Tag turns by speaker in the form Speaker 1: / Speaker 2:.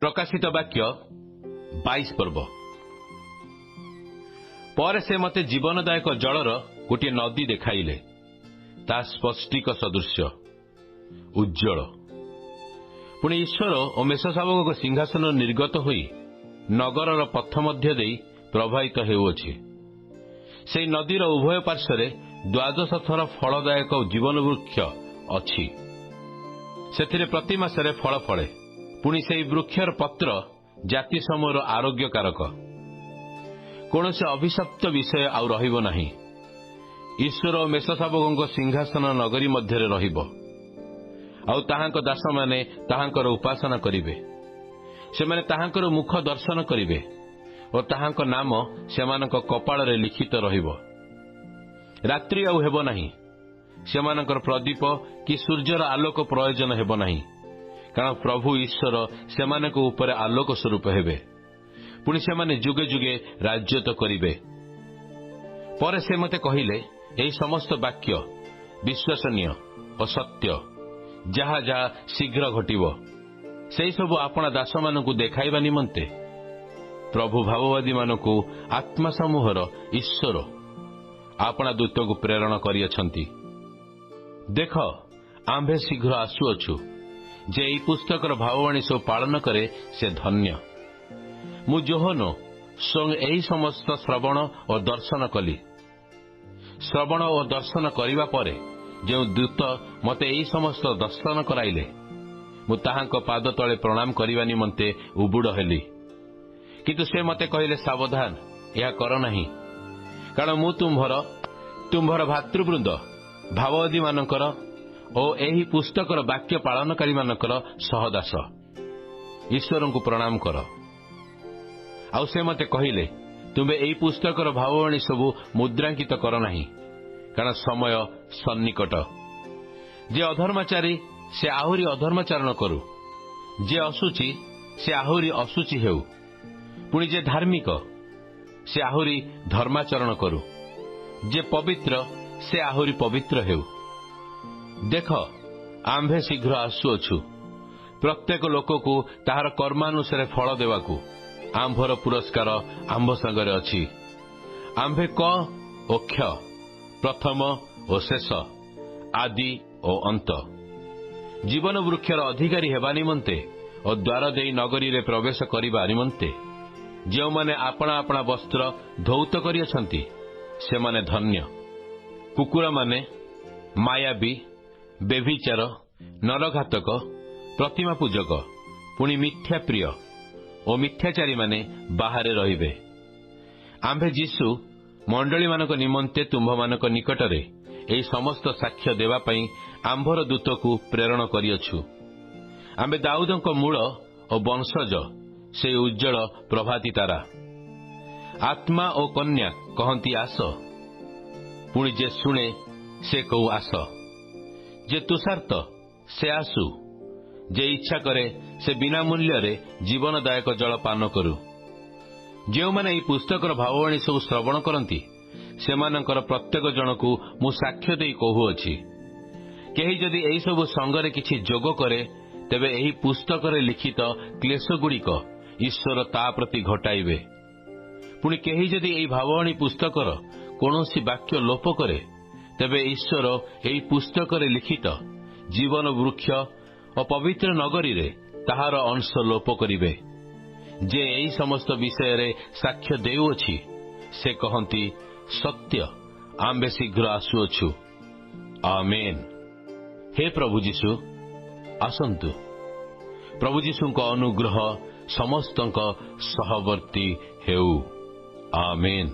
Speaker 1: प्रकाशित वाक्य 22 पर्व। पर से मते जीवनदायक जलर गोटे नदी देखाइले, ता स्पष्टिक सदृश्य उज्जवल। पुणी ईश्वर और मेषशाबक सिंहासन निर्गत होई नगरर पथ मध्य देई प्रवाहित हेउअछि। सेई नदीर उभय पार्श्वरे 12 थर फलदायक जीवन वृक्ष अछि। सेथिरे प्रति मासरे फल फळे। पुणी सेई वृक्षर पत्र जाति समूहर आरोग्यकारक। कौनसी अभिशप्त विषय आउ रहिब नाही। ईश्वर और मेषशाबक सिंहासन नगरी मध्य रहिब, आउ ताहांक दास माने ताहांकर उपासना करिवे। सेमाने ताहांकर मुख दर्शन करिवे और ताहांक नाम सेमानक कपाଳରେ लिखित रहिब। रात्रि आउ हेब नाही। सेमानकर प्रदीप कि सूर्यर आलोक प्रयोजन हेब नाही, कारण प्रभु ईश्वर सेमानक ऊपर आलोक स्वरूप हेबे। पुणी सेमाने जुगे जुगे राज्यत करिवे। पर से मते कहिले, एही समस्त वाक्य विश्वसनीय और सत्य, जहा जहा शीघ्र घटिब सेही सबु आपणा दास मानकु देखाइबा निमंते प्रभु भाववादी मानकु आत्मा समूहर ईश्वर आपणा दूत को प्रेरण करियछंती। देख, आंभे शीघ्र आसुअछु। जे एही पुस्तकर भाववाणी सब पालन करे से धन्य। मु जोहनो स्वयं एही समस्त श्रवण और दर्शन कली। श्रवण और दर्शन करिबा परे जो दूत मते एही समस्त दर्शन कराइले, मु ताहांक पाद तले प्रणाम करिबा निमंते उबुड़ हेली। किंतु से मते कहिले, सावधान, यह कर नाही, कारण मु तुम्भर भातृवृंद भाववादी मानकर और एही पुस्तकर वाक्य पालनकारी मानकर सहदास। ईश्वर को प्रणाम कर। आउ से मते कहिले, तुमे एही पुस्तकर भाववाणी सबु मुद्रांकित कर नाही, कारण समय सन्निकट। जे अधर्माचारी से आहुरी अधर्माचरण करू, जे असुचि से आहुरी असुचि हेउ, पुणी जे धार्मिक से आहुरी धर्माचरण करू, जे पवित्र से आहुरी पवित्र हेउ। देख, आंभे शीघ्र आसुअछु। प्रत्येक लोक को ताहार कर्मानुसारे फल देवाकू आंभर पुरस्कार आंभ संगरे अछि। आंभे क ओ क्ष, प्रथम और शेष, आदि और अंत। जीवन वृक्षर अधिकारी हेबा निमंते और द्वार देई नगरी रे प्रवेश करिबा निमंते जो माने आपणा आपणा वस्त्र धौत करियछंती से माने धन्य। कुकुरा माने मायाबी, बेभिचार, नरघातक, प्रतिमा पूजक, पुणी मिथ्या प्रिय और मिथ्याचारी माने बाहरे रहिबे। आंभे जीशु मंडली मानक निमंते तुम्भ मानक निकटरे एही समस्त साक्ष्य देवा पई आंभर दूत को प्रेरण करियछु। आंबे दाऊदक मूल और वंशज से उज्जवल प्रभाती तारा। आत्मा और कन्या कहती आस, पुणी जे शुणे से कहू आस। जे तुषार्त से आसु, जे इच्छा करे से बिना मूल्य रे जीवनदायक जल पान करू। जो माने एही पुस्तकर भाववाणी सब श्रवण करती सेमानंकर प्रत्येक जनकू मु साक्ष्य देई कहुअछि, केही जदि एही सब संगरे किछि जोग करे तेबे एही पुस्तकरे लिखित क्लेश गुड़िक ईश्वर ता प्रति घटाइबे। पुणी केही जदि एही भाववाणी पुस्तकर कौनसी वाक्य लोप करे तेबे ईश्वर एही पुस्तकरे लिखित जीवन वृक्ष और पवित्र नगरी रे ताहार अंश लोप करिवे। जे एही समस्त विषय रे साक्ष्य देउअछि से कहंती, सत्य, आंबे शीघ्र आसुअछु। आमेन। हे प्रभु जीशु, आसंतु। प्रभु जीशुंक अनुग्रह समस्तंक सहवर्ती हेउ। आमेन।